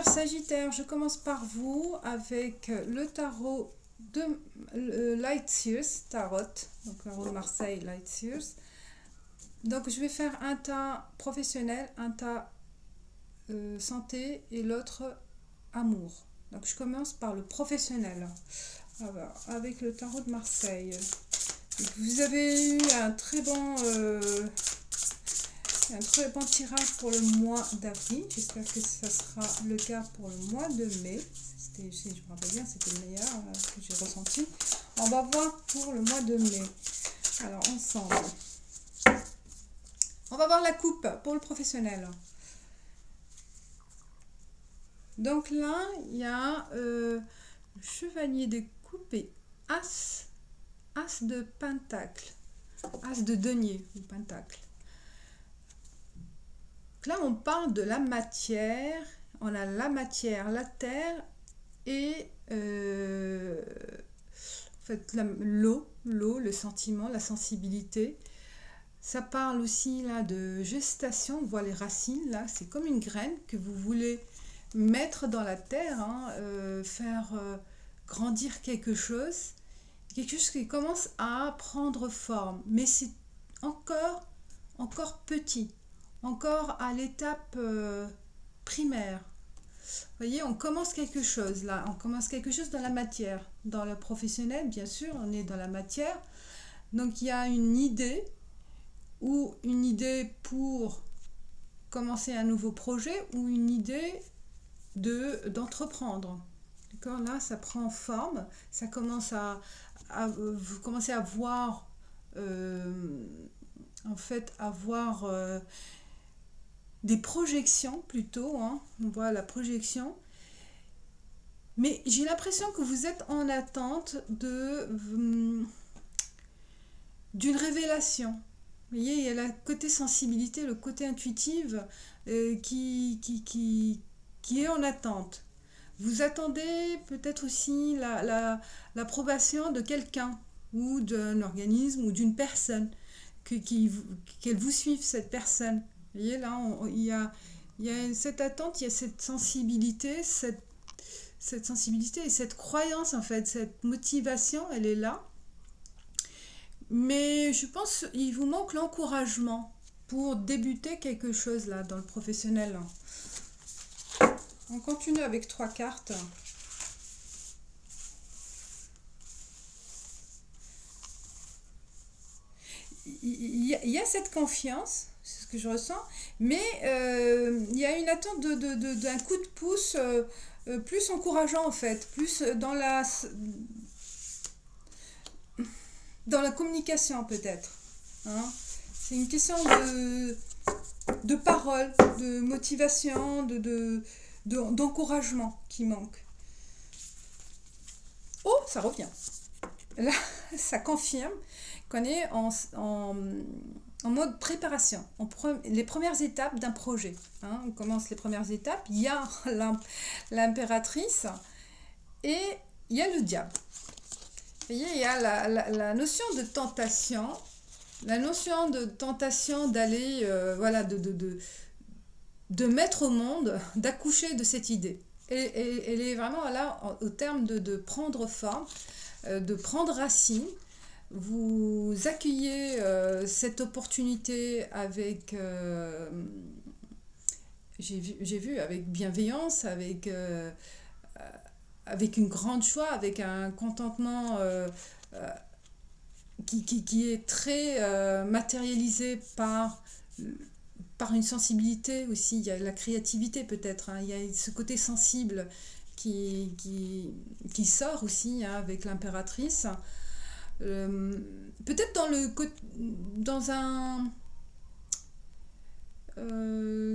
Cher Sagittaire, je commence par vous avec le tarot de Light Sears Tarot, donc le tarot de Marseille Light Sears. Donc je vais faire un tas professionnel, un tas santé et l'autre amour. Donc je commence par le professionnel. Alors, avec le tarot de Marseille. Donc, vous avez eu un très bon tirage pour le mois d'avril. J'espère que ça sera le cas pour le mois de mai. Je me rappelle bien, c'était le meilleur que j'ai ressenti. On va voir pour le mois de mai. Alors, ensemble. On va voir la coupe pour le professionnel. Donc là, il y a le chevalier de coupe et as de pentacle. As de denier ou pentacle. Là, on parle de la matière. On a la matière, la terre et en fait, l'eau, le sentiment, la sensibilité. Ça parle aussi là de gestation. On voit les racines là. C'est comme une graine que vous voulez mettre dans la terre, hein, faire grandir quelque chose qui commence à prendre forme. Mais c'est encore petit. Encore à l'étape primaire. Vous voyez, on commence quelque chose là, on commence quelque chose dans la matière. Dans le professionnel, bien sûr, on est dans la matière. Donc il y a une idée ou une idée pour commencer un nouveau projet ou une idée d'entreprendre. D'accord, là, ça prend forme, ça commence vous commencez à voir, en fait, avoir des projections plutôt, hein. On voit la projection, mais j'ai l'impression que vous êtes en attente d'une révélation. Vous voyez, il y a le côté sensibilité, le côté intuitif qui est en attente. Vous attendez peut-être aussi l'approbation de quelqu'un ou d'un organisme ou d'une personne, qu'elle vous suive, cette personne. Vous voyez, là, il y a cette attente, il y a cette sensibilité, cette sensibilité et cette croyance, en fait, cette motivation, elle est là. Mais je pense qu'il vous manque l'encouragement pour débuter quelque chose, là, dans le professionnel. On continue avec 3 cartes. Il y a cette confiance, c'est ce que je ressens, mais il y a une attente d'un coup de pouce plus encourageant, en fait, plus dans la communication peut-être. Hein. C'est une question de parole, de motivation, d'encouragement qui manque. Oh, ça revient. Là, ça confirme qu'on est en mode préparation, les premières étapes d'un projet. Hein, on commence les premières étapes, il y a l'impératrice et il y a le diable. Vous voyez, il y a la notion de tentation, d'aller, voilà, de mettre au monde, d'accoucher de cette idée. Elle est vraiment là au terme de prendre forme, de prendre racine. Vous accueillez cette opportunité avec, j'ai vu, avec bienveillance, avec une grande joie, avec un contentement qui est très matérialisé par une sensibilité aussi. Il y a la créativité peut-être, hein. Il y a ce côté sensible qui sort aussi, hein, avec l'impératrice. Peut-être dans un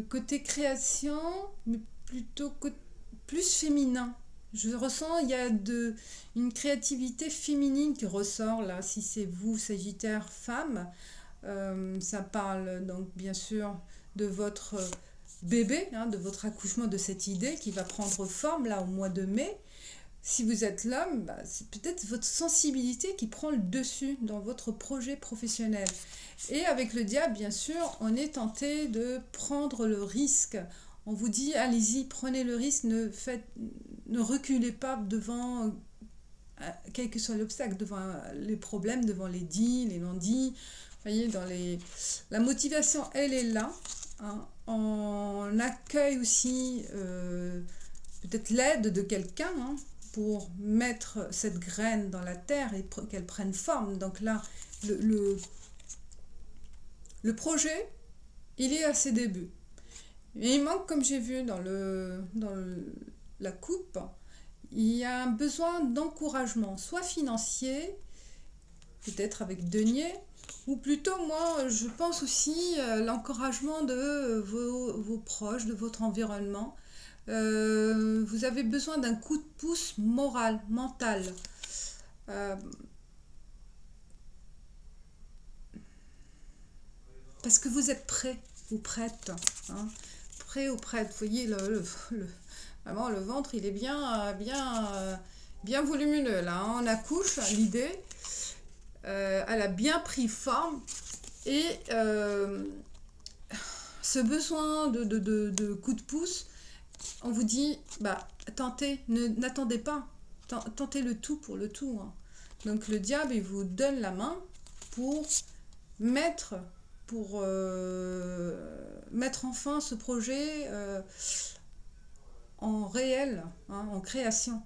côté création, mais plutôt plus féminin. Je ressens, il y a une créativité féminine qui ressort là, si c'est vous, Sagittaire, femme. Ça parle donc bien sûr de votre bébé, hein, de votre accouchement, de cette idée qui va prendre forme là au mois de mai. Si vous êtes l'homme, bah, c'est peut-être votre sensibilité qui prend le dessus dans votre projet professionnel. Et avec le diable, bien sûr, on est tenté de prendre le risque, On vous dit, allez-y, prenez le risque, ne reculez pas devant, quel que soit l'obstacle, devant les problèmes, devant les dits, les non-dits. Vous voyez, la motivation, elle est là. Hein. On accueille aussi peut-être l'aide de quelqu'un, hein, pour mettre cette graine dans la terre et qu'elle prenne forme. Donc là, le projet, il est à ses débuts. Et il manque, comme j'ai vu dans la coupe, il y a un besoin d'encouragement, soit financier, peut-être avec denier, ou plutôt, moi, je pense aussi l'encouragement de vos proches, de votre environnement. Vous avez besoin d'un coup de pouce moral, mental. Parce que vous êtes prêt ou prête. Hein, prêt ou prête. Vous voyez, vraiment, le ventre, il est bien volumineux. Là, hein. On accouche, l'idée. Elle a bien pris forme. Et ce besoin de coup de pouce, on vous dit, bah, tentez, n'attendez pas, tentez le tout pour le tout. Hein. Donc le diable, il vous donne la main pour mettre enfin ce projet en réel, hein, en création.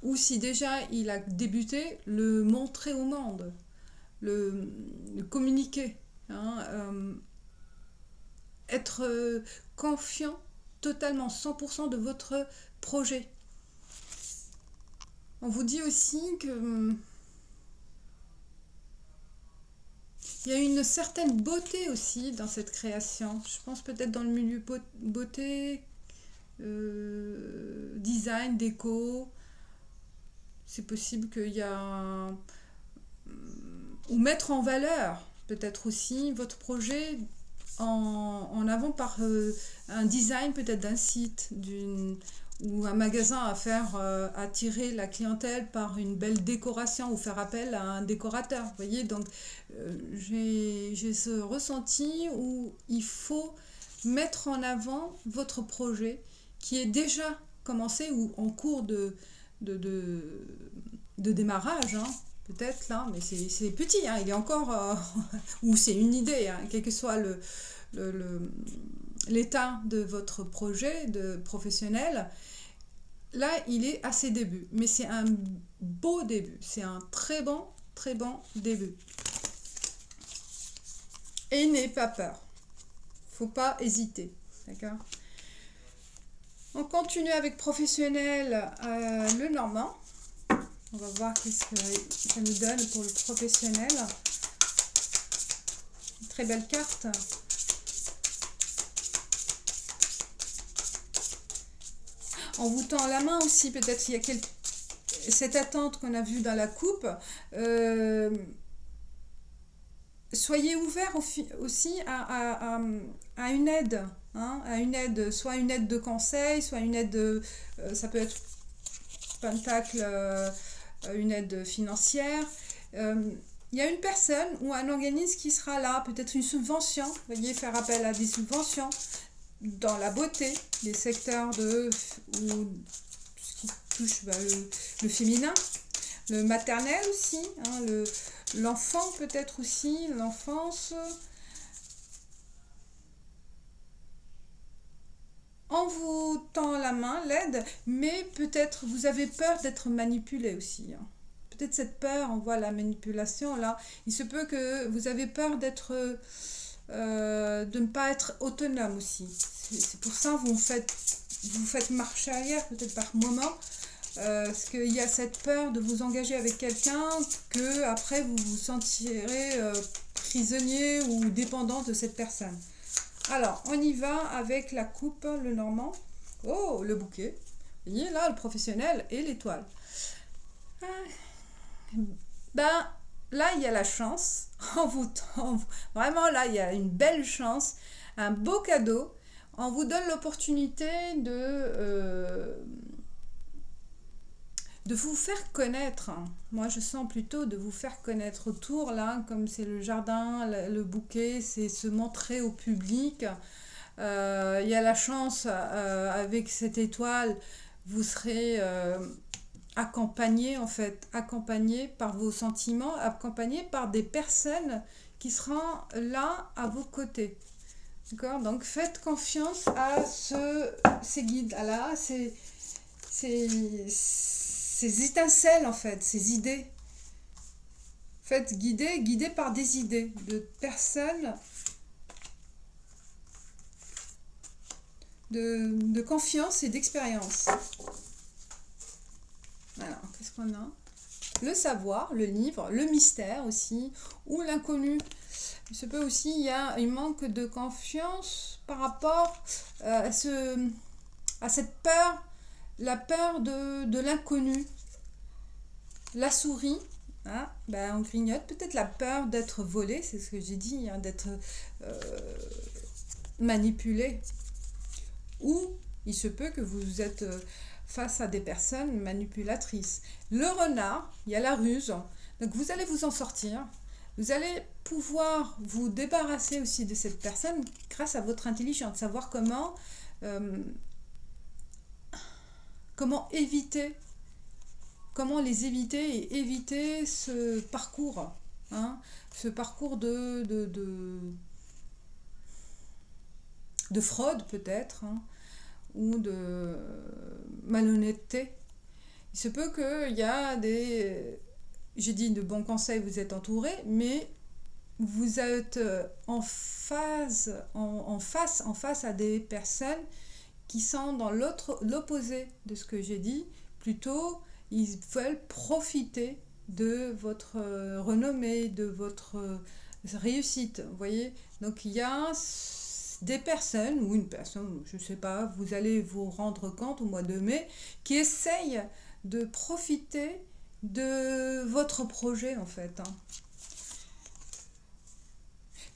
Ou si déjà il a débuté, le montrer au monde, le communiquer, hein, être confiant totalement, 100% de votre projet. On vous dit aussi que il y a une certaine beauté aussi dans cette création. Je pense peut-être dans le milieu beauté, design, déco. C'est possible qu'il y a ou mettre en valeur peut-être aussi votre projet en avant par un design peut-être d'un site, ou un magasin à faire attirer la clientèle par une belle décoration ou faire appel à un décorateur. Vous voyez, donc j'ai ce ressenti où il faut mettre en avant votre projet qui est déjà commencé ou en cours de démarrage, hein, peut-être là, mais c'est petit, hein, il est encore, ou c'est une idée, hein, quel que soit l'état de votre projet de professionnel. Là, il est à ses débuts, mais c'est un beau début, c'est un très bon début. Et n'ayez pas peur, faut pas hésiter, d'accord? On continue avec professionnel, le normand. On va voir qu'est-ce que ça nous donne pour le professionnel. Une très belle carte. On vous tend la main aussi, peut-être il y a cette attente qu'on a vue dans la coupe. Soyez ouverts aussi à une aide, hein, à une aide, soit une aide de conseil, soit une aide, ça peut être pentacle, une aide financière. Il y a une personne ou un organisme qui sera là, peut-être une subvention, vous voyez, faire appel à des subventions dans la beauté, les secteurs ou ce qui touche le féminin, le maternel aussi, hein, l'enfant peut-être aussi, l'enfance. On vous tend la main, l'aide, mais peut-être vous avez peur d'être manipulé aussi. Hein. Peut-être cette peur, on voit la manipulation là. Il se peut que vous avez peur d'être, de ne pas être autonome aussi. C'est pour ça que vous faites marche arrière peut-être par moment. Parce qu'il y a cette peur de vous engager avec quelqu'un que après vous vous sentirez prisonnier ou dépendant de cette personne. Alors, on y va avec la coupe, le normand. Oh, le bouquet. Vous voyez là, le professionnel et l'étoile. Ben, là, il y a la chance. Vraiment, là, il y a une belle chance. Un beau cadeau. On vous donne l'opportunité de vous faire connaître. Moi, je sens plutôt de vous faire connaître autour, là, comme c'est le jardin, le bouquet, c'est se montrer au public. Il y a la chance, avec cette étoile, vous serez accompagné, en fait, accompagné par vos sentiments, accompagné par des personnes qui seront là à vos côtés. D'accord? Donc faites confiance à ces guides-là, ces étincelles, en fait, ces idées. Faites guider par des idées de personnes de confiance et d'expérience. Alors, qu'est-ce qu'on a? Le savoir, le livre, le mystère aussi, ou l'inconnu. Il se peut aussi, il y a un manque de confiance par rapport à cette peur, la peur de l'inconnu. La souris, hein, ben on grignote, peut-être la peur d'être volé, c'est ce que j'ai dit, hein, d'être manipulé. Ou il se peut que vous êtes face à des personnes manipulatrices. Le renard, il y a la ruse, donc vous allez vous en sortir. Vous allez pouvoir vous débarrasser aussi de cette personne grâce à votre intelligence, savoir comment éviter, comment les éviter et éviter ce parcours, hein, ce parcours de fraude peut-être, hein, ou de malhonnêteté. Il se peut qu'il y a des... J'ai dit de bons conseils, vous êtes entouré, mais vous êtes en face à des personnes qui sont dans l'opposé de ce que j'ai dit. Plutôt, ils veulent profiter de votre renommée, de votre réussite. Vous voyez? Donc, il y a des personnes, ou une personne, je ne sais pas, vous allez vous rendre compte au mois de mai, qui essayent de profiter de votre projet, en fait.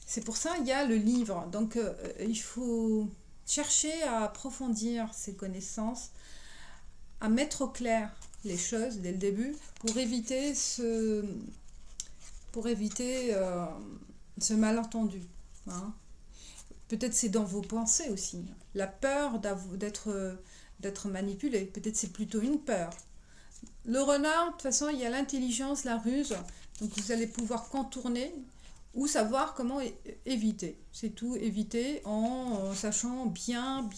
C'est pour ça qu'il y a le livre. Donc, il faut chercher à approfondir ses connaissances, à mettre au clair les choses dès le début pour éviter ce malentendu. Hein. Peut-être c'est dans vos pensées aussi. La peur d'être manipulé. Peut-être c'est plutôt une peur. Le renard, de toute façon, il y a l'intelligence, la ruse. Donc vous allez pouvoir contourner ou savoir comment éviter. C'est tout, éviter en sachant bien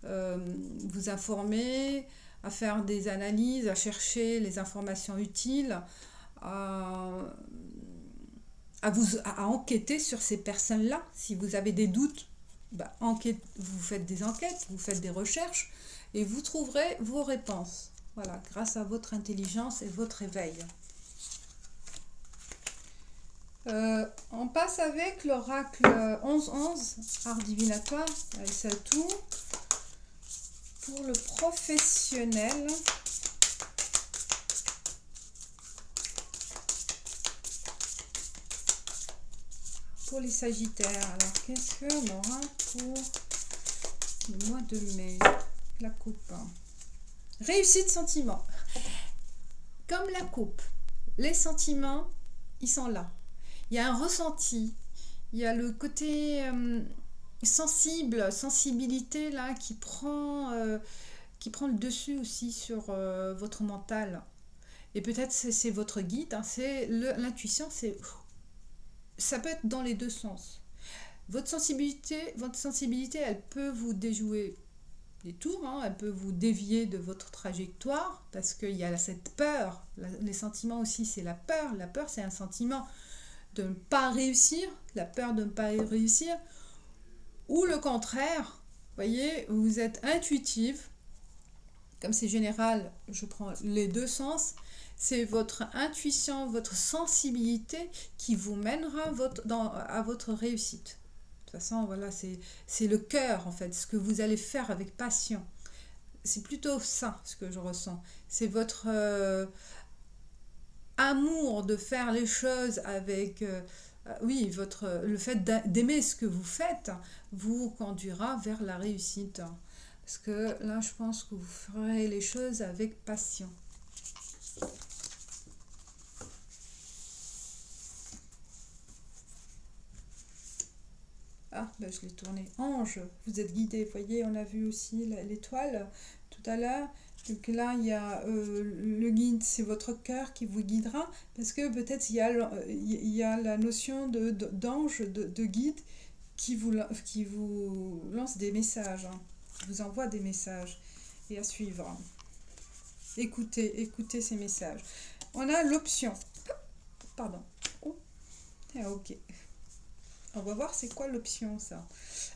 vous informer, à faire des analyses, à chercher les informations utiles, à enquêter sur ces personnes-là. Si vous avez des doutes, vous faites des enquêtes, vous faites des recherches et vous trouverez vos réponses. Voilà, grâce à votre intelligence et votre éveil. On passe avec l'oracle 11-11, art divinatoire, et c'est tout. Pour le professionnel, pour les sagittaires, alors qu'est-ce qu'on aura pour le mois de mai? La coupe. Réussite sentiment. Comme la coupe, les sentiments, ils sont là. Il y a un ressenti, il y a le côté sensibilité là qui prend le dessus aussi sur votre mental. Et peut-être c'est votre guide, hein, c'est l'intuition, ça peut être dans les deux sens. Votre sensibilité, elle peut vous déjouer des tours, hein, elle peut vous dévier de votre trajectoire parce qu'il y a cette peur. Les sentiments aussi, c'est la peur. La peur, c'est un sentiment de ne pas réussir, la peur de ne pas réussir, ou le contraire, voyez, vous êtes intuitive, comme c'est général, je prends les deux sens, c'est votre intuition, votre sensibilité qui vous mènera à votre réussite. De toute façon, voilà, c'est le cœur, en fait, ce que vous allez faire avec passion. C'est plutôt ça, ce que je ressens. C'est votre amour de faire les choses avec... oui, le fait d'aimer ce que vous faites vous conduira vers la réussite. Parce que là, je pense que vous ferez les choses avec passion. Ah, ben je l'ai tourné. Ange, vous êtes guidé. Vous voyez, on a vu aussi l'étoile tout à l'heure. Donc là, il y a le guide, c'est votre cœur qui vous guidera. Parce que peut-être il y a la notion d'ange, de guide qui vous lance des messages, hein, qui vous envoie des messages. Et à suivre. Écoutez ces messages. On a l'option. Pardon. Oh. Ah, ok. On va voir c'est quoi l'option, ça.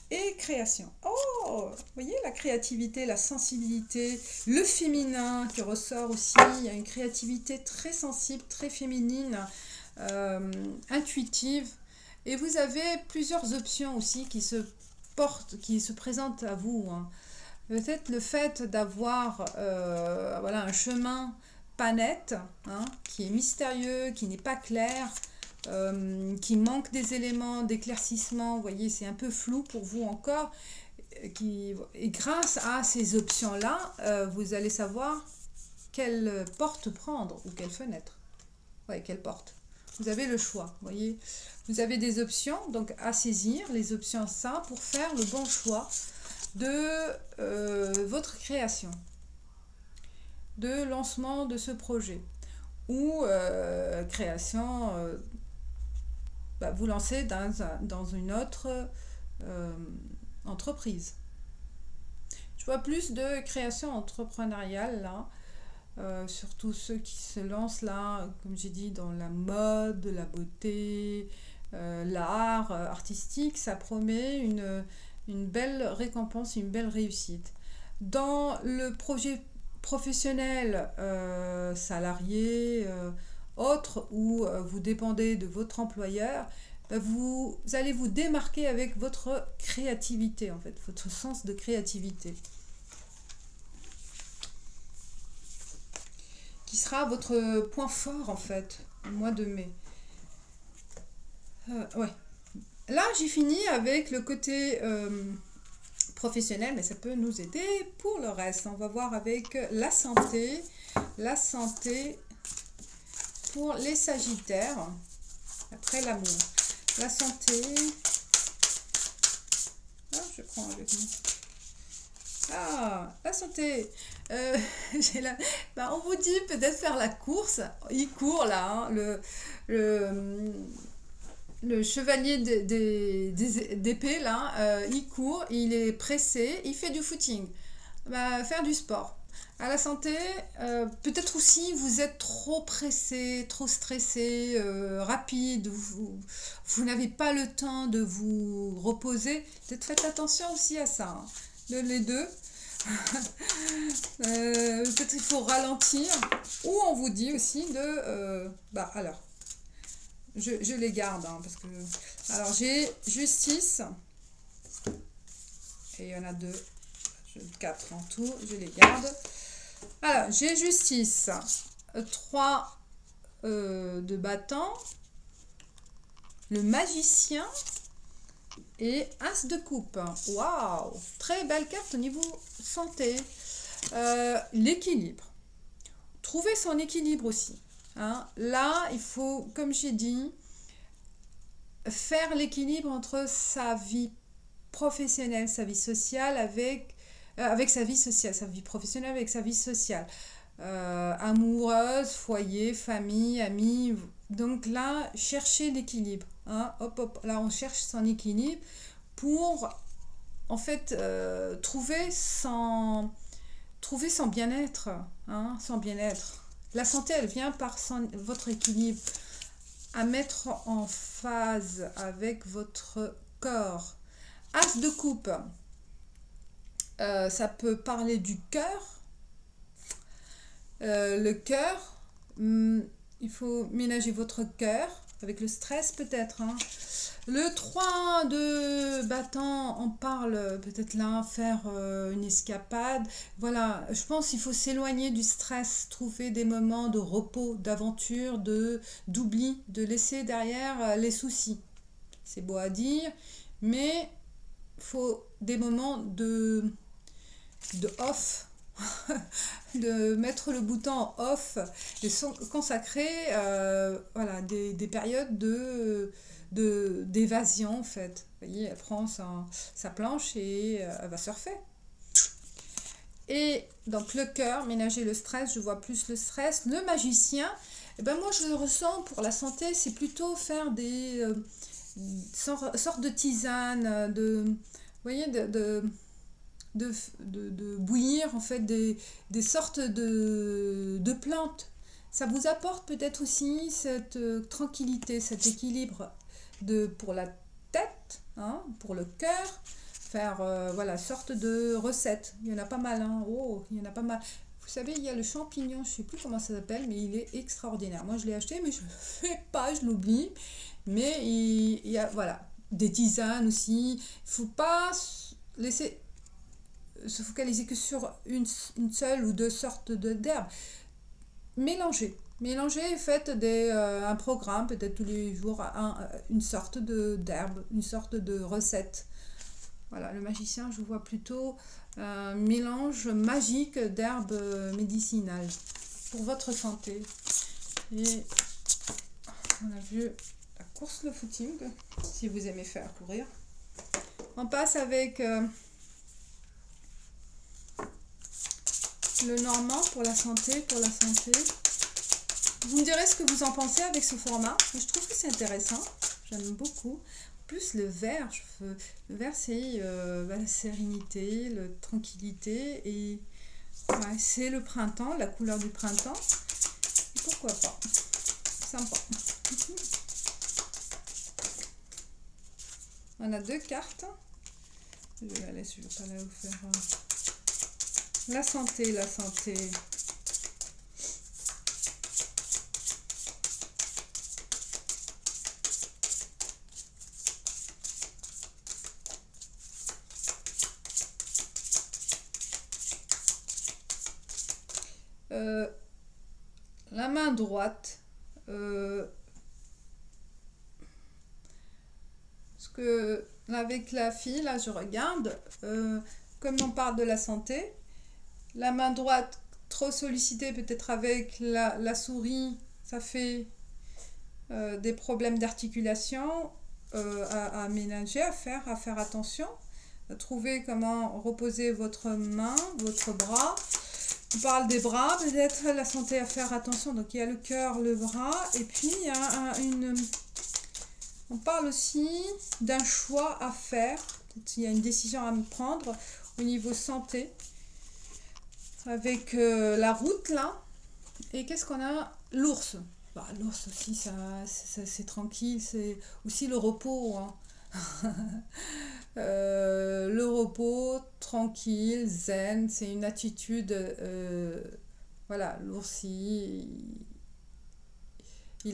Et création. Oh, vous voyez la créativité, la sensibilité, le féminin qui ressort aussi. Il y a une créativité très sensible, très féminine, intuitive. Et vous avez plusieurs options aussi qui se présentent à vous, hein. Peut-être le fait d'avoir voilà, un chemin pas net, hein, qui est mystérieux, qui n'est pas clair, qui manque des éléments d'éclaircissement, vous voyez, c'est un peu flou pour vous encore. Et grâce à ces options-là, vous allez savoir quelle porte prendre ou quelle fenêtre. Ouais, quelle porte. Vous avez le choix, vous voyez. Vous avez des options, donc à saisir, les options ça pour faire le bon choix de votre création, de lancement de ce projet ou création, vous lancez dans une autre entreprise. Je vois plus de création entrepreneuriale là, surtout ceux qui se lancent là, comme j'ai dit, dans la mode, la beauté, l'art artistique. Ça promet une belle récompense, une belle réussite. Dans le projet professionnel, salarié, autre, où vous dépendez de votre employeur, vous allez vous démarquer avec votre créativité, en fait, votre sens de créativité, qui sera votre point fort, en fait, au mois de mai. Ouais. Là, j'ai fini avec le côté professionnel, mais ça peut nous aider pour le reste. On va voir avec la santé. La santé pour les Sagittaires, après l'amour. La santé. Ah, je prends avec moi. Ah, la santé. On vous dit peut-être faire la course. Il court là, hein, le chevalier d'épée, là, il court, il est pressé, il fait du footing. Faire du sport. À la santé, peut-être aussi vous êtes trop pressé, trop stressé, rapide, vous n'avez pas le temps de vous reposer. Peut-être faites attention aussi à ça, hein, les deux. Peut-être il faut ralentir. Ou on vous dit aussi de... alors... Je les garde, hein, parce que... Alors, j'ai justice. Et il y en a 2. 4 en tout. Je les garde. Alors, j'ai justice. 3 de bâton. Le magicien. Et as de coupe. Waouh! Très belle carte au niveau santé. L'équilibre. Trouver son équilibre aussi. Hein. Là, il faut, comme j'ai dit, faire l'équilibre entre sa vie professionnelle, sa vie sociale avec sa vie sociale, sa vie professionnelle avec sa vie sociale, amoureuse, foyer, famille, amis. Donc là, chercher l'équilibre. Hein. Hop, hop, là, on cherche son équilibre pour, en fait, trouver son bien-être. Hein, son bien-être. La santé, elle vient par votre équilibre, à mettre en phase avec votre corps. As de coupe, ça peut parler du cœur. Le cœur, il faut ménager votre cœur, avec le stress peut-être. Hein. Le 3 de bâton, on parle peut-être là, faire une escapade. Voilà, je pense qu'il faut s'éloigner du stress, trouver des moments de repos, d'aventure, d'oubli, de laisser derrière les soucis. C'est beau à dire, mais il faut des moments de off. de mettre le bouton en off et consacrer voilà, des périodes d'évasion en fait. Vous voyez, elle prend sa planche et elle va surfer. Et donc le cœur, ménager le stress, je vois plus le stress. Le magicien, eh ben moi je le ressens pour la santé, c'est plutôt faire des sortes de tisanes, vous voyez, de bouillir en fait des sortes de plantes. Ça vous apporte peut-être aussi cette tranquillité, cet équilibre pour la tête, hein, pour le cœur. Faire voilà, sorte de recette. Il y en a pas mal, hein. Oh, il y en a pas mal. Vous savez, il y a le champignon, je ne sais plus comment ça s'appelle, mais il est extraordinaire. Moi, je l'ai acheté, mais je ne le fais pas, je l'oublie. Mais il y a, voilà, des tisanes aussi. Il ne faut pas laisser se focaliser que sur une seule ou deux sortes d'herbes. Mélangez, faites un programme, peut-être tous les jours, une sorte d'herbe, une sorte de recette. Voilà, le magicien, je vois plutôt un mélange magique d'herbes médicinales pour votre santé. Et on a vu la course, le footing, si vous aimez faire courir. On passe avec le normand pour la santé, Vous me direz ce que vous en pensez avec ce format. Je trouve que c'est intéressant. J'aime beaucoup. Plus le vert, le vert c'est la sérénité, la tranquillité et ouais, c'est le printemps, la couleur du printemps. Et pourquoi pas, sympa. On a deux cartes. Je la laisse, je ne vais pas la vous faire. La santé, la santé. La main droite, parce que avec la fille, là je regarde, comme on parle de la santé, la main droite trop sollicitée peut-être avec la souris, ça fait des problèmes d'articulation à ménager, à faire attention, à trouver comment reposer votre main, votre bras. On parle des bras, peut-être la santé à faire attention. Donc il y a le cœur, le bras, et puis il y a on parle aussi d'un choix à faire. Il y a une décision à me prendre au niveau santé. Avec la route là. Et qu'est-ce qu'on a? L'ours. Bah, l'ours aussi, c'est tranquille. C'est aussi le repos. Hein. Le repos, tranquille, zen, c'est une attitude. Voilà, l'ours, il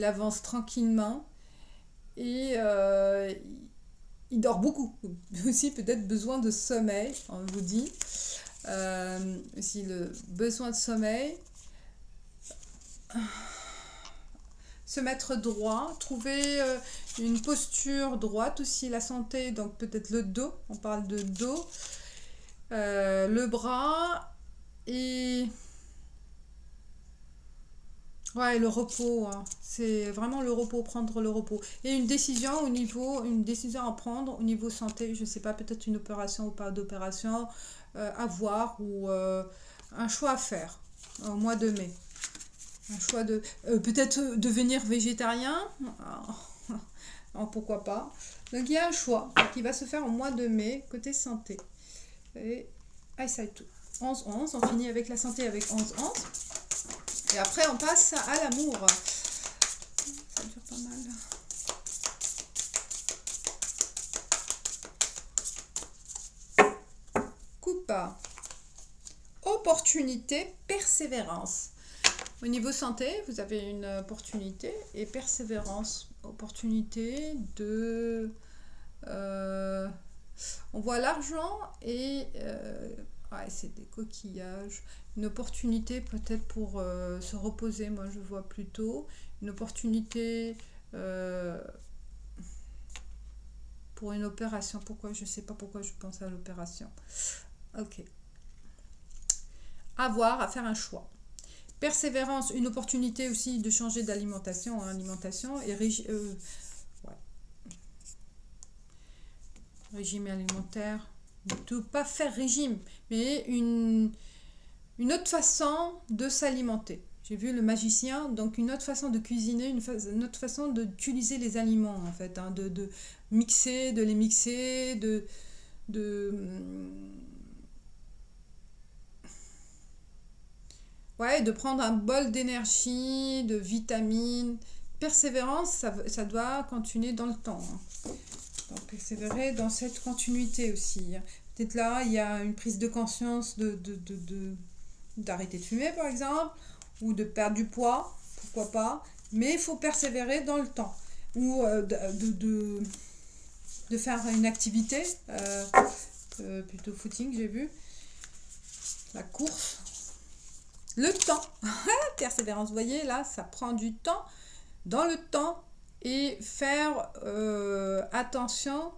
avance tranquillement et il dort beaucoup. Aussi, peut-être besoin de sommeil, on vous dit. Aussi, le besoin de sommeil. Se mettre droit, trouver une posture droite aussi, la santé, donc peut-être le dos, on parle de dos, le bras et ouais, le repos, hein. C'est vraiment le repos, prendre le repos. Et une décision à prendre au niveau santé, je ne sais pas, peut-être une opération ou pas d'opération à voir ou un choix à faire au mois de mai. Un choix de peut-être devenir végétarien, pourquoi pas. Donc il y a un choix qui va se faire au mois de mai côté santé. Et eyesight 11-11, on finit avec la santé avec 11-11. Et après on passe à l'amour. Ça dure pas mal. Coupe. Opportunité, persévérance. Au niveau santé, vous avez une opportunité et persévérance. Opportunité de... on voit l'argent et... ouais, c'est des coquillages. Une opportunité peut-être pour se reposer, moi je vois plutôt. Une opportunité pour une opération. Pourquoi? Je ne sais pas pourquoi je pense à l'opération. Ok. à faire un choix. Persévérance, une opportunité aussi de changer d'alimentation en alimentation. Et régime alimentaire, de pas faire régime, mais une autre façon de s'alimenter. J'ai vu le magicien, donc une autre façon de cuisiner, une autre façon d'utiliser les aliments en fait, hein, de mixer, de les mixer, ouais, de prendre un bol d'énergie, de vitamines. Persévérance, ça doit continuer dans le temps, hein. Donc persévérer dans cette continuité aussi, hein. Peut-être là, il y a une prise de conscience d'arrêter de fumer par exemple, ou de perdre du poids, pourquoi pas, mais il faut persévérer dans le temps, ou de faire une activité, plutôt footing j'ai vu, la course, le temps, persévérance, vous voyez là, ça prend du temps, dans le temps, et faire attention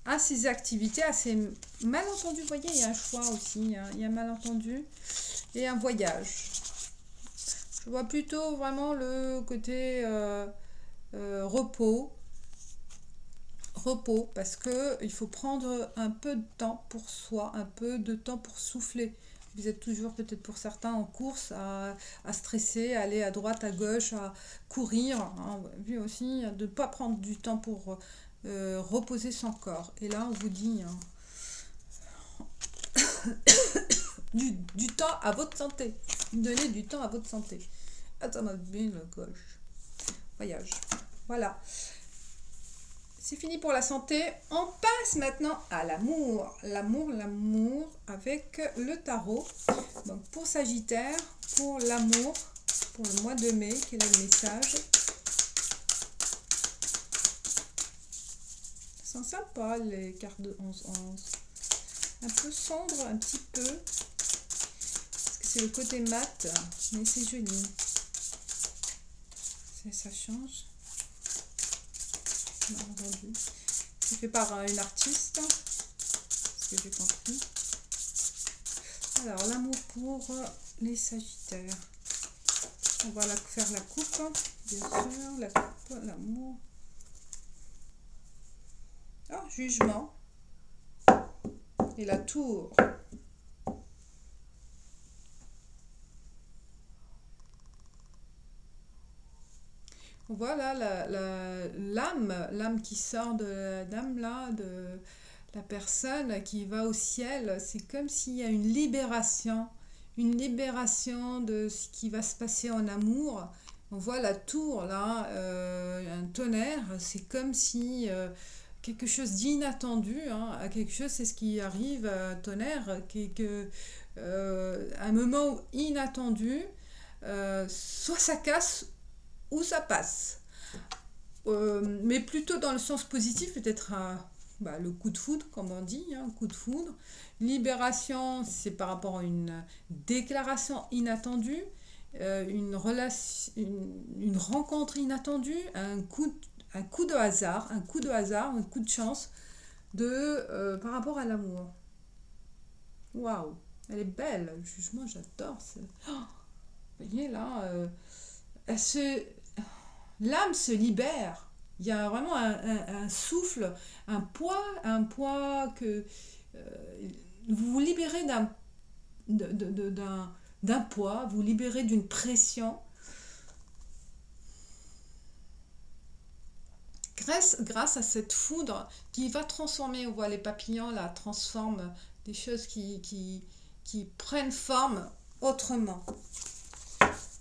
à ces activités, à ces malentendus. Vous voyez, il y a un choix aussi, hein. Il y a un malentendu et un voyage. Je vois plutôt vraiment le côté repos, parce que il faut prendre un peu de temps pour soi, un peu de temps pour souffler. Vous êtes toujours peut-être pour certains en course à stresser, à aller à droite, à gauche, à courir, hein. Vu aussi de ne pas prendre du temps pour reposer son corps. Et là on vous dit, hein, du temps à votre santé. Donnez du temps à votre santé. Attends, ma bien la gauche. Voyage. Voilà. C'est fini pour la santé. On passe maintenant à l'amour. L'amour avec le tarot. Donc pour Sagittaire, pour l'amour, pour le mois de mai, quel est le message? Sont sympas les cartes de 11-11. Un peu sombre, un petit peu. Parce que c'est le côté mat, mais c'est joli. Ça change. Entendu. C'est fait par une artiste, ce que j'ai compris. Alors, l'amour pour les Sagittaires. On va faire la coupe, bien sûr. La coupe, l'amour. Ah, jugement. Et la tour. Voilà l'âme qui sort de la dame là, de la personne qui va au ciel. C'est comme s'il y a une libération de ce qui va se passer en amour. On voit la tour là, un tonnerre, c'est comme si quelque chose d'inattendu, hein, quelque chose, c'est ce qui arrive à tonnerre, un moment inattendu, soit ça casse, où ça passe. Mais plutôt dans le sens positif, peut-être le coup de foudre, comme on dit, hein, coup de foudre. Libération, c'est par rapport à une déclaration inattendue, une rencontre inattendue, un coup de hasard, un coup de chance par rapport à l'amour. Waouh, elle est belle, le jugement, j'adore. Oh, vous voyez là, l'âme se libère. Il y a vraiment un souffle, un poids que vous vous libérez d'un poids, vous libérez d'une pression. Grâce à cette foudre qui va transformer, on voit les papillons là, transforment des choses qui prennent forme autrement.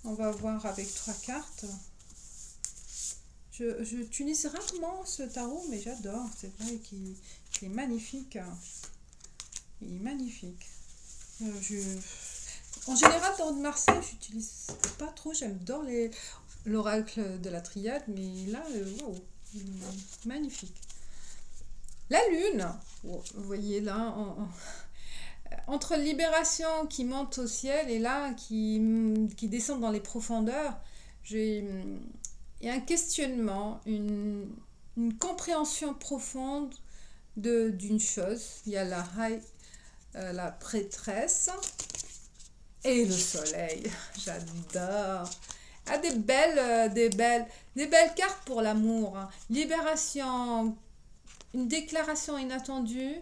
On va voir avec 3 cartes. J'utilise rarement ce tarot, mais j'adore. C'est vrai qu'il est magnifique. Il est magnifique. En général, tarot de Marseille, j'utilise pas trop. J'adore l'oracle de la triade, mais là, wow, magnifique. La lune, vous voyez là, entre libération qui monte au ciel et là qui descend dans les profondeurs, il y a un questionnement, une compréhension profonde d'une chose. Il y a la prêtresse Et le soleil, j'adore. Ah, des belles cartes pour l'amour, hein. Libération, une déclaration inattendue.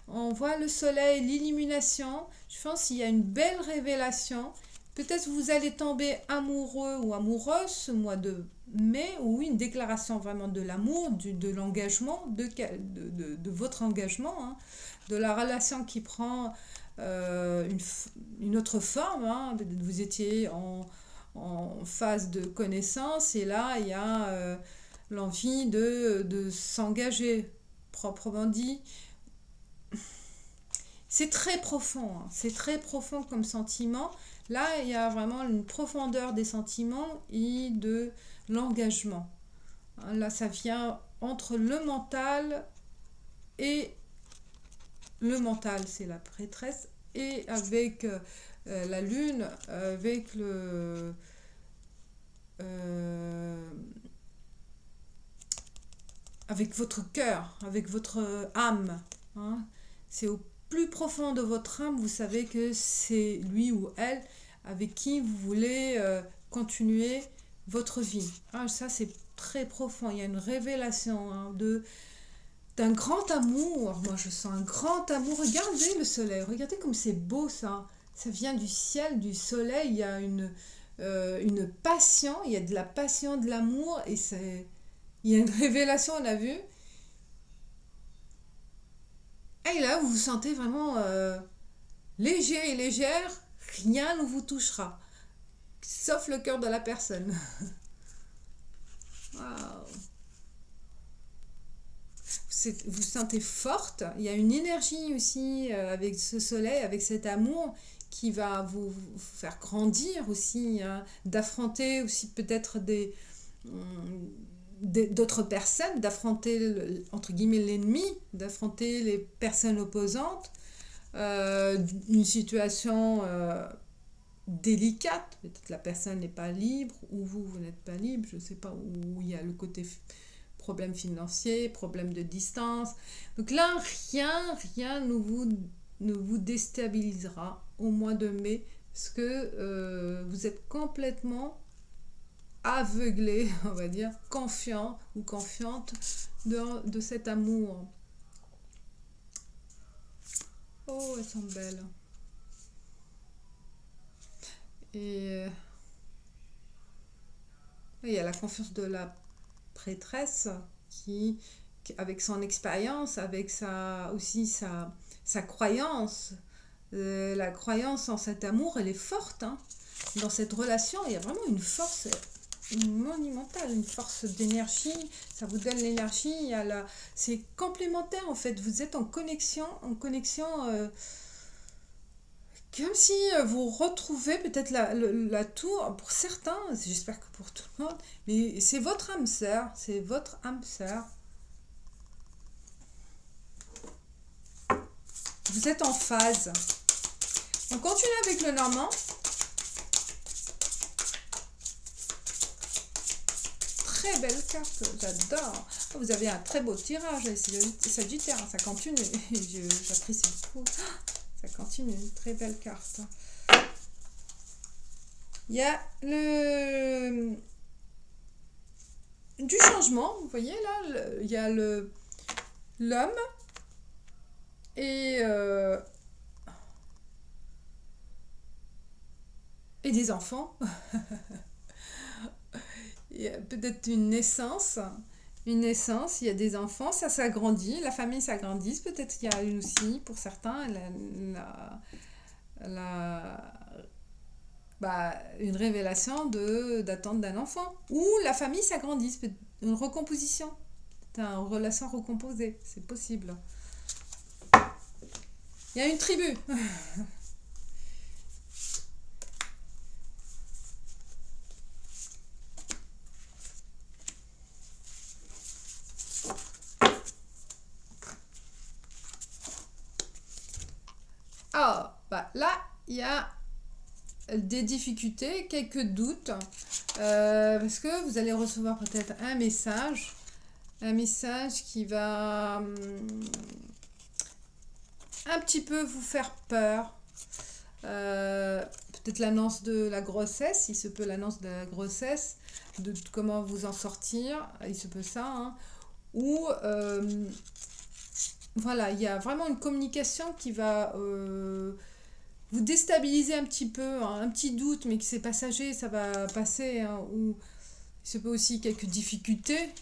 On voit le soleil, l'illumination. Je pense qu'il y a une belle révélation. Peut-être vous allez tomber amoureux ou amoureuse ce mois de mai, ou une déclaration vraiment de l'amour, de l'engagement, de votre engagement, hein, de la relation qui prend une autre forme, hein. Vous étiez en phase de connaissance et là il y a l'envie de s'engager, proprement dit. C'est très profond, hein. C'est très profond comme sentiment. Là, il y a vraiment une profondeur des sentiments et de l'engagement. Là, ça vient entre le mental et le mental, c'est la prêtresse, et avec la lune, avec euh, avec votre cœur, avec votre âme, hein. C'est au plus profond de votre âme, vous savez que c'est lui ou elle avec qui vous voulez continuer votre vie. Ah, ça, c'est très profond. Il y a une révélation, hein, d'un grand amour. Moi, je sens un grand amour. Regardez le soleil. Regardez comme c'est beau, ça. Ça vient du ciel, du soleil. Il y a une passion. Il y a de la passion, de l'amour. Et il y a une révélation, on a vu. Et là, vous vous sentez vraiment léger et légère. Rien ne vous touchera. Sauf le cœur de la personne. Waouh. Vous vous sentez forte. Il y a une énergie aussi avec ce soleil, avec cet amour qui va vous faire grandir aussi, hein, d'affronter aussi peut-être d'autres personnes, d'affronter entre guillemets l'ennemi, d'affronter les personnes opposantes, une situation délicate. Peut-être la personne n'est pas libre ou vous n'êtes pas libre, je ne sais pas, où il y a le côté problème financier, problème de distance. Donc là, rien ne vous déstabilisera au mois de mai, parce que vous êtes complètement aveuglé, on va dire, confiant ou confiante de cet amour. Oh, elles sont belles. Et il y a la confiance de la prêtresse avec son expérience, avec aussi sa croyance, la croyance en cet amour, elle est forte, hein. Dans cette relation, il y a vraiment une force monumentale, une force d'énergie. Ça vous donne l'énergie. C'est complémentaire en fait. Vous êtes en connexion, comme si vous retrouvez peut-être la tour, pour certains, j'espère que pour tout le monde, mais c'est votre âme sœur, c'est votre âme sœur. Vous êtes en phase. On continue avec le normand. Très belle carte, j'adore. Oh, vous avez un très beau tirage, c'est Sagittaire, ça continue. J'apprécie beaucoup. Ça continue, une très belle carte. Il y a du changement, vous voyez là, il y a l'homme et des enfants. Il y a peut-être une naissance, il y a des enfants, ça s'agrandit, la famille s'agrandit, peut-être il y a une aussi, pour certains, une révélation d'attente d'un enfant, ou la famille s'agrandit, une recomposition, une relation recomposée, c'est possible. Il y a une tribu. Ah, là, il y a des difficultés, quelques doutes, parce que vous allez recevoir peut-être un message qui va un petit peu vous faire peur, peut-être l'annonce de la grossesse, il se peut l'annonce de la grossesse, de comment vous en sortir, il se peut ça, hein. Ou voilà, il y a vraiment une communication qui va vous déstabiliser un petit peu, hein, un petit doute, mais que c'est passager, ça va passer, hein. Ou il se peut aussi quelques difficultés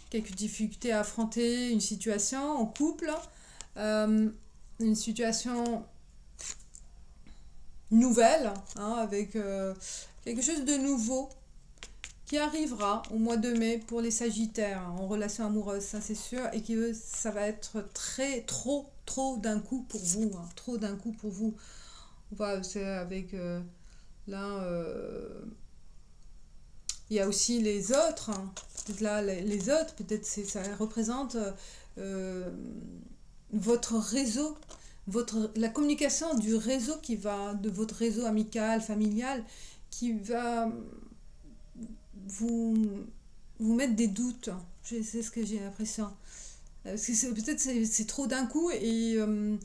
à affronter une situation en couple, une situation nouvelle, hein, avec quelque chose de nouveau qui arrivera au mois de mai pour les Sagittaires, hein, en relation amoureuse, ça c'est sûr, et que ça va être trop d'un coup pour vous, hein, trop d'un coup pour vous. Voilà, c'est avec là, il y a aussi les autres, hein. Peut-être là, les autres, peut-être ça représente votre réseau, la communication du réseau de votre réseau amical, familial, qui va vous, vous mettre des doutes. C'est ce que j'ai l'impression. Parce que peut-être c'est trop d'un coup et il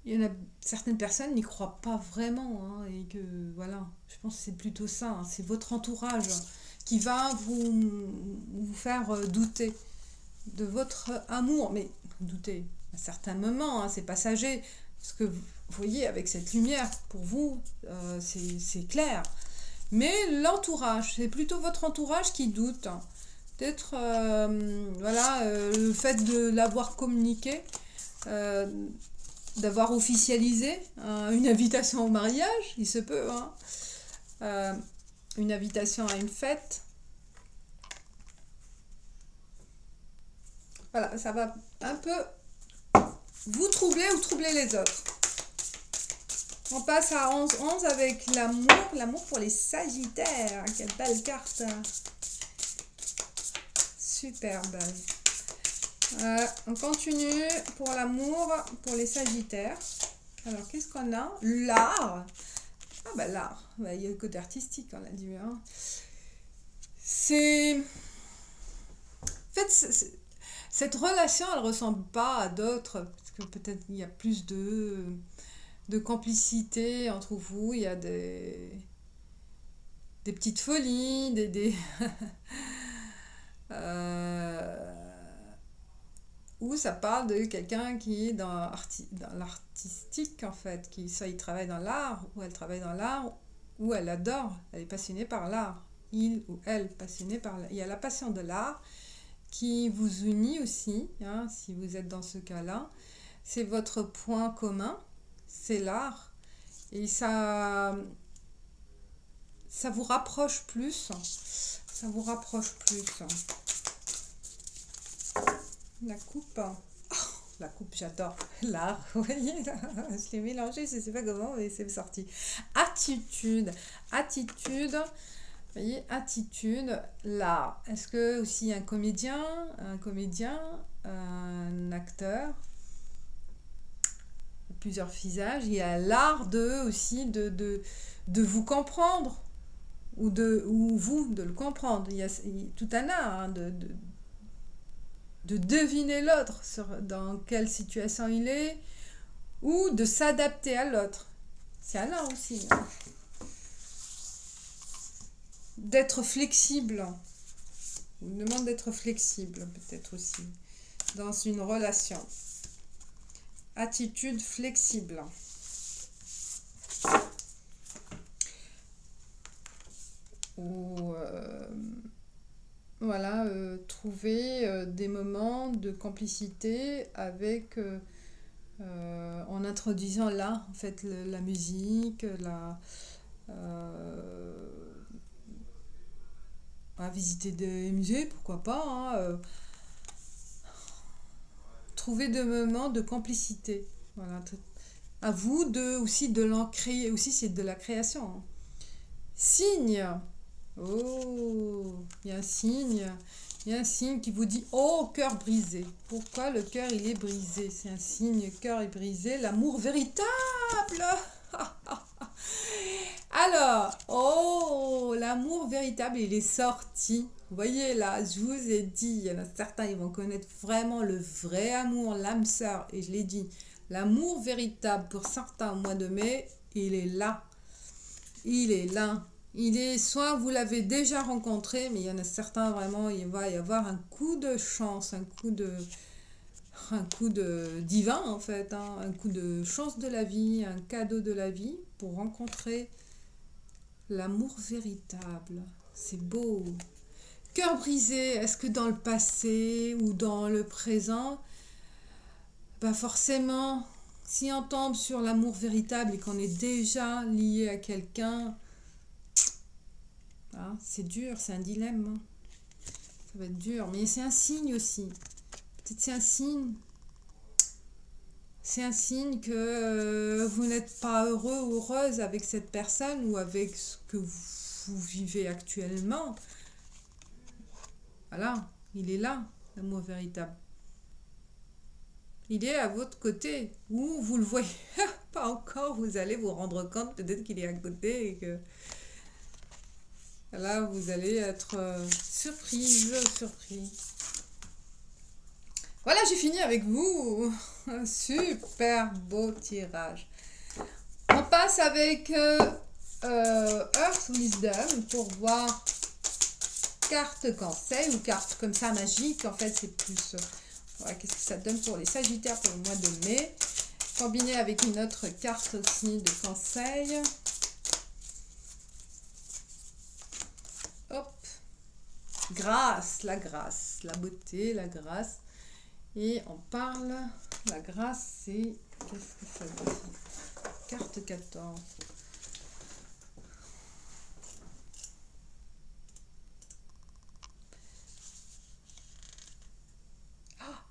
y en a certaines personnes n'y croient pas vraiment, hein, et que voilà, je pense que c'est plutôt ça, hein, c'est votre entourage qui va vous faire douter de votre amour, mais douter à certains moments, hein, c'est passager, parce que vous voyez avec cette lumière, pour vous, c'est clair. Mais l'entourage, c'est plutôt votre entourage qui doute. Peut-être, voilà, le fait de l'avoir communiqué, d'avoir officialisé une invitation au mariage, il se peut, hein, une invitation à une fête. Voilà, ça va un peu vous troubler ou troubler les autres. On passe à 11-11 avec l'amour pour les Sagittaires. Quelle belle carte. Super belle. On continue pour l'amour pour les Sagittaires. Alors, qu'est-ce qu'on a? L'art. Ah bah l'art. Bah, il y a le côté artistique, on l'a dit. Hein. C'est... En fait, cette relation, elle ne ressemble pas à d'autres. Parce que peut-être il y a plus de complicité entre vous, il y a des petites folies, où ça parle de quelqu'un qui est dans l'artistique, en fait, qui soit il travaille dans l'art, ou elle travaille dans l'art, ou elle adore, elle est passionnée par l'art, il ou elle passionnée par l'art. Il y a la passion de l'art qui vous unit aussi, hein, si vous êtes dans ce cas-là. C'est votre point commun, c'est l'art, et ça vous rapproche plus, La coupe, la coupe, j'adore l'art, vous voyez, je l'ai mélangé, je ne sais pas comment, mais c'est sorti. Attitude, vous voyez, attitude, l'art. Est-ce que aussi un comédien, un acteur, plusieurs visages, il y a l'art aussi de vous comprendre, ou vous de le comprendre. Il y a tout un art, hein, de deviner l'autre, dans quelle situation il est, ou de s'adapter à l'autre. C'est un art aussi, hein. D'être flexible. On vous demande d'être flexible, peut-être aussi, dans une relation. Attitude flexible. Ou voilà, trouver des moments de complicité avec en introduisant là, en fait, la musique, visiter des musées, pourquoi pas, hein, trouver des moments de complicité. Voilà, à vous aussi de l'ancrer, aussi c'est de la création, hein. Signe. Oh, il y a un signe qui vous dit « Oh, cœur brisé ». Pourquoi le cœur, il est brisé? C'est un signe, cœur est brisé, l'amour véritable. Alors, oh, l'amour véritable, il est sorti. Vous voyez là, je vous ai dit, il y en a certains, ils vont connaître vraiment le vrai amour, l'âme sœur. Et je l'ai dit, l'amour véritable pour certains au mois de mai, il est là. il est là. Il est, soit vous l'avez déjà rencontré, mais il y en a certains vraiment, il va y avoir un coup de chance, un coup de divin en fait, hein, un coup de chance de la vie, un cadeau de la vie pour rencontrer l'amour véritable. C'est beau. Cœur brisé, est-ce que dans le passé ou dans le présent, bah forcément, si on tombe sur l'amour véritable et qu'on est déjà lié à quelqu'un, hein, c'est dur, c'est un dilemme. Hein. Ça va être dur, mais c'est un signe aussi. Peut-être c'est un signe. C'est un signe que vous n'êtes pas heureux ou heureuse avec cette personne ou avec ce que vous vivez actuellement. Voilà, il est là, l'amour véritable. Il est à votre côté. Ou vous le voyez pas encore, vous allez vous rendre compte peut-être qu'il est à côté et que là, vous allez être surpris. Voilà, j'ai fini avec vous. Un super beau tirage. On passe avec Earth Wisdom pour voir carte conseil ou carte comme ça magique. En fait, c'est plus... voilà, qu'est-ce que ça donne pour les Sagittaires pour le mois de mai. Combiné avec une autre carte aussi de conseil. Hop. Grâce, la beauté, la grâce. Et on parle, la grâce, c'est... Qu'est-ce que ça veut dire? Carte 14.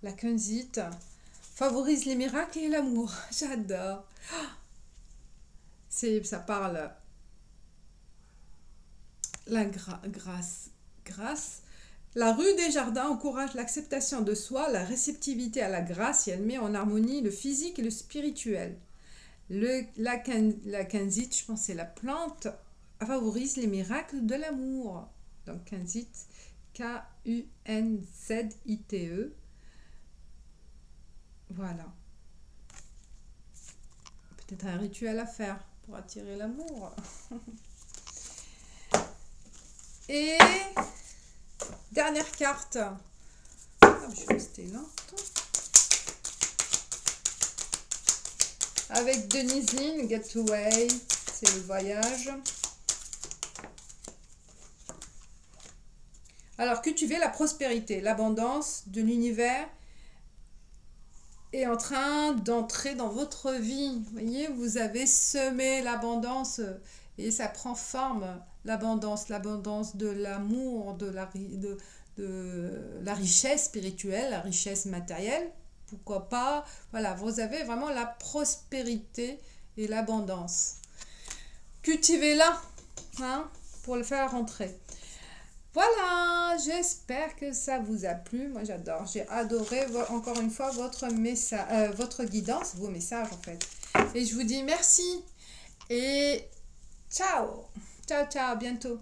La Kunzite favorise les miracles et l'amour. J'adore. Ça parle la grâce. La rue des Jardins encourage l'acceptation de soi, la réceptivité à la grâce et elle met en harmonie le physique et le spirituel. La Kunzite, je pense c'est la plante, favorise les miracles de l'amour. Donc Kunzite, Kunzite. Voilà. Peut-être un rituel à faire pour attirer l'amour. Et dernière carte. Ah, je suis restée lente. Avec Deniseline, Getaway, c'est le voyage. Alors, cultivez la prospérité, l'abondance de l'univers est en train d'entrer dans votre vie. Vous voyez, vous avez semé l'abondance et ça prend forme, l'abondance de l'amour, de la richesse spirituelle, la richesse matérielle. Pourquoi pas, voilà, vous avez vraiment la prospérité et l'abondance. Cultivez-la, hein, pour le faire rentrer. Voilà, j'espère que ça vous a plu. Moi, j'adore. J'ai adoré, encore une fois, votre guidance, vos messages, en fait. Et je vous dis merci et ciao. Ciao, ciao, à bientôt.